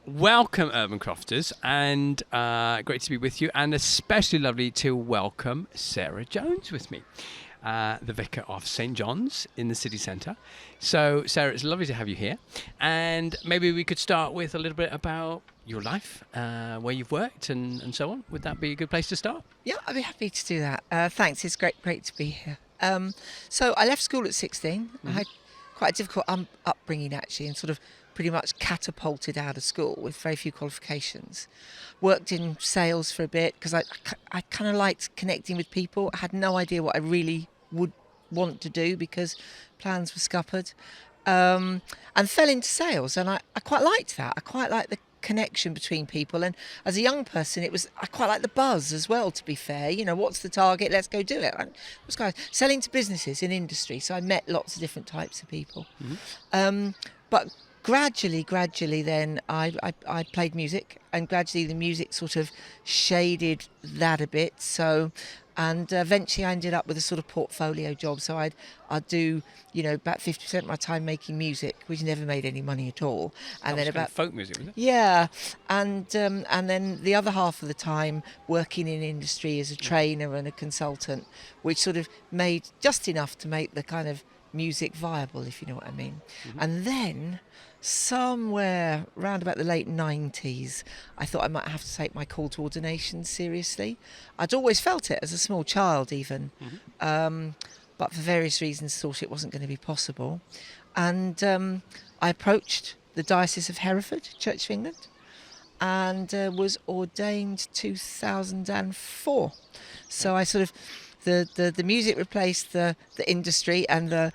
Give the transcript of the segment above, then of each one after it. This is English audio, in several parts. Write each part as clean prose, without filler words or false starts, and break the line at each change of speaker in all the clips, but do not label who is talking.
welcome, Urban Crofters, and great to be with you, and especially lovely to welcome Sarah Jones with me, the Vicar of St. John's in the city centre. So, Sarah, it's lovely to have you here, and maybe we could start with a little bit about your life, where you've worked, and so on. Would that be a good place to start?
Yeah, I'd be happy to do that. Thanks, it's great to be here. So I left school at 16. I had quite a difficult upbringing actually, and sort of pretty much catapulted out of school with very few qualifications. Worked in sales for a bit because I kind of liked connecting with people. I had no idea what I really would want to do because plans were scuppered, and fell into sales, and I quite liked that. I quite liked the connection between people, and as a young person I quite like the buzz as well, to be fair. What's the target, let's go do it. I was kind of selling to businesses in industry, so I met lots of different types of people. But gradually then I played music, and gradually the music sort of shaded that a bit. And eventually I ended up with a sort of portfolio job. So I'd do, about 50% of my time making music, which never made any money at all. And then about
folk music, was it?
Yeah, and then the other half of the time working in industry as a trainer and a consultant, which sort of made just enough to make the kind of music viable, if you know what I mean. And then somewhere around about the late 90s, I thought I might have to take my call to ordination seriously. I'd always felt it as a small child even, but for various reasons thought it wasn't going to be possible. And I approached the Diocese of Hereford, Church of England, and was ordained 2004. So I sort of the music replaced the industry, and the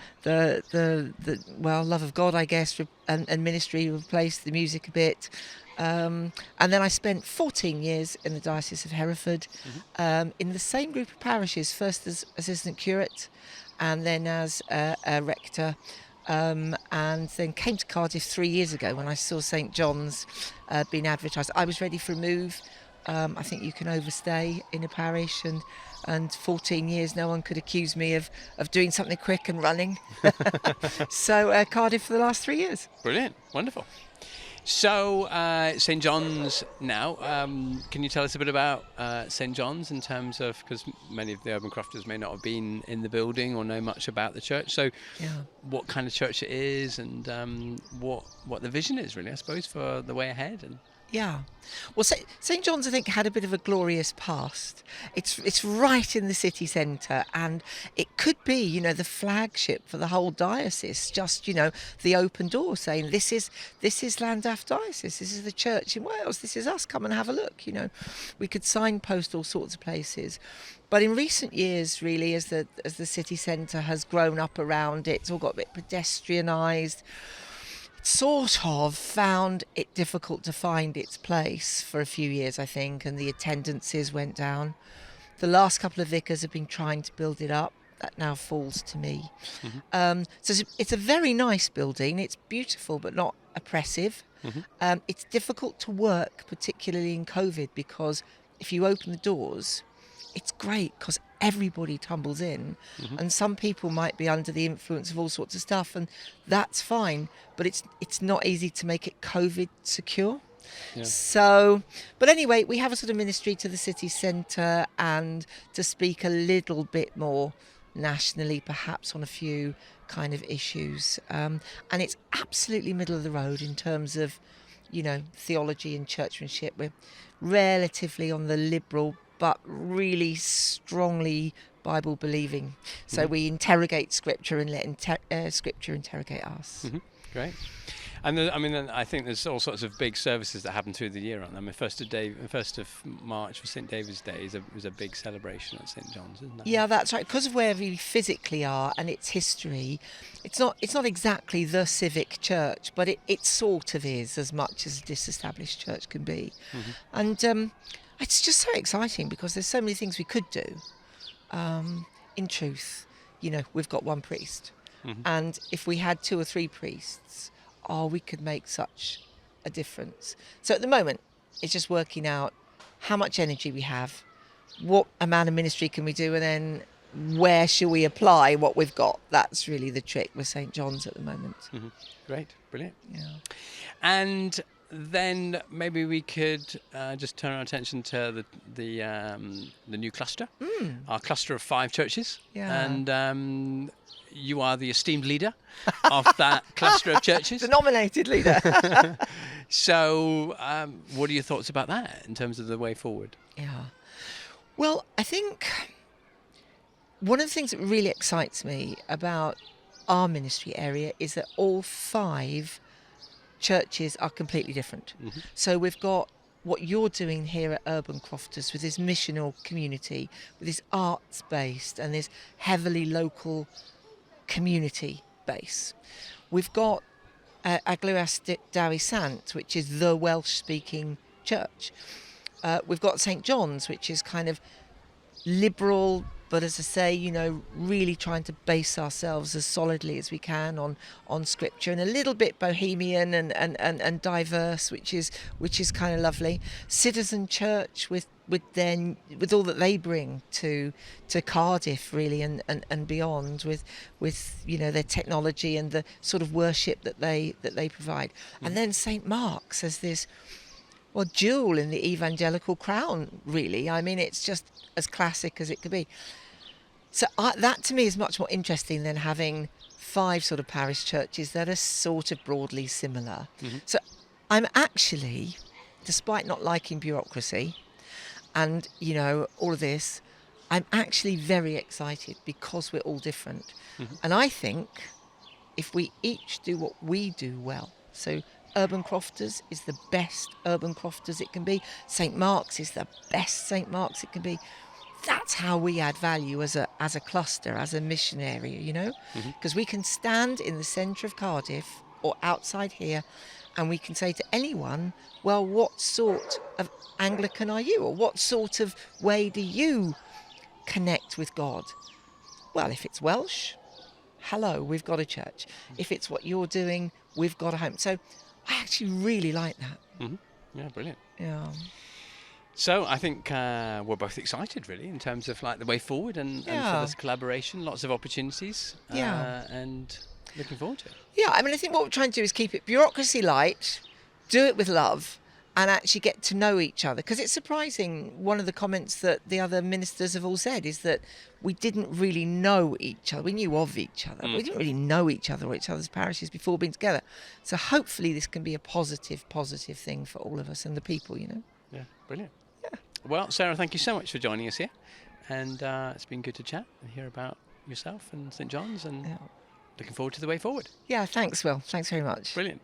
love of God, I guess, and ministry replaced the music a bit. And then I spent 14 years in the Diocese of Hereford, in the same group of parishes, first as assistant curate and then as a rector, and then came to Cardiff 3 years ago when I saw St. John's being advertised. I was ready for a move. I think you can overstay in a parish, and 14 years no one could accuse me of doing something quick and running. So Cardiff for the last 3 years.
Brilliant, wonderful. So St. John's now, can you tell us a bit about St. John's in terms of, because many of the Urban Crofters may not have been in the building or know much about the church, so what kind of church it is, and what the vision is really, I suppose, for the way ahead? And
yeah. Well, St. John's, I think, had a bit of a glorious past. It's right in the city centre, and it could be, the flagship for the whole diocese. Just, the open door saying, this is Llandaff Diocese, this is the church in Wales, this is us, come and have a look. We could signpost all sorts of places. But in recent years, really, as the city centre has grown up around it, it's all got a bit pedestrianised. Sort of found it difficult to find its place for a few years, I think, and the attendances went down. The last couple of vicars have been trying to build it up. That now falls to me. So it's a very nice building. It's beautiful but not oppressive. It's difficult to work, particularly in COVID, because if you open the doors, it's great because everybody tumbles in, and some people might be under the influence of all sorts of stuff, and that's fine, but it's not easy to make it COVID secure. So, but anyway, we have a sort of ministry to the city centre, and to speak a little bit more nationally, perhaps, on a few kind of issues, and it's absolutely middle of the road in terms of theology and churchmanship. We're relatively on the liberal but really strongly Bible believing. So we interrogate Scripture and let Scripture interrogate us.
Great. And I think there's all sorts of big services that happen through the year, aren't there? I mean, 1st of March for St. David's Day was a big celebration at St. John's, isn't it?
Yeah, that's right. Because of where we physically are and its history, it's not exactly the civic church, but it sort of is, as much as a disestablished church can be. And it's just so exciting because there's so many things we could do. In truth, we've got one priest. And if we had 2 or 3 priests, we could make such a difference. So at the moment, it's just working out how much energy we have, what amount of ministry can we do, and then where shall we apply what we've got. That's really the trick with St. John's at the moment.
Great, brilliant.
Yeah.
And then maybe we could just turn our attention to the new cluster, our cluster of 5 churches.
Yeah.
And you are the esteemed leader of that cluster of churches.
The nominated leader.
So what are your thoughts about that in terms of the way forward?
Yeah. Well, I think one of the things that really excites me about our ministry area is that all 5 churches are completely different. So we've got what you're doing here at Urban Crofters with this missional community, with this arts based and this heavily local community base. We've got Agluas Dewi Sant, which is the Welsh speaking church. We've got St John's, which is kind of liberal, but as I say, you know, really trying to base ourselves as solidly as we can on scripture, and a little bit bohemian and diverse, which is kind of lovely. Citizen Church with all that they bring to Cardiff really and beyond, with you know, their technology and the sort of worship that they provide. And then St Mark's as this, well, jewel in the evangelical crown, really. I mean, it's just as classic as it could be. So that to me is much more interesting than having 5 sort of parish churches that are sort of broadly similar. So I'm actually, despite not liking bureaucracy and, you know, all of this, I'm actually very excited because we're all different. And I think if we each do what we do well, so Urban Crofters is the best Urban Crofters it can be. St Mark's is the best St Mark's it can be. That's how we add value as a cluster, as a mission area, you know? Because we can stand in the centre of Cardiff or outside here and we can say to anyone, well, what sort of Anglican are you? Or what sort of way do you connect with God? Well, if it's Welsh, hello, we've got a church. If it's what you're doing, we've got a home. So I actually really like that.
Yeah, brilliant.
Yeah.
So I think we're both excited, really, in terms of like the way forward and for this collaboration. Lots of opportunities. And looking forward to it.
Yeah, I mean, I think what we're trying to do is keep it bureaucracy light, do it with love, and actually get to know each other. Because it's surprising, one of the comments that the other ministers have all said is that we didn't really know each other. We knew of each other, but we didn't really know each other or each other's parishes before being together. So hopefully this can be a positive thing for all of us and the people, you know.
Yeah, brilliant. Well, Sarah, thank you so much for joining us here. And it's been good to chat and hear about yourself and St John's, and looking forward to the way forward.
Yeah, thanks, Will. Thanks very much.
Brilliant.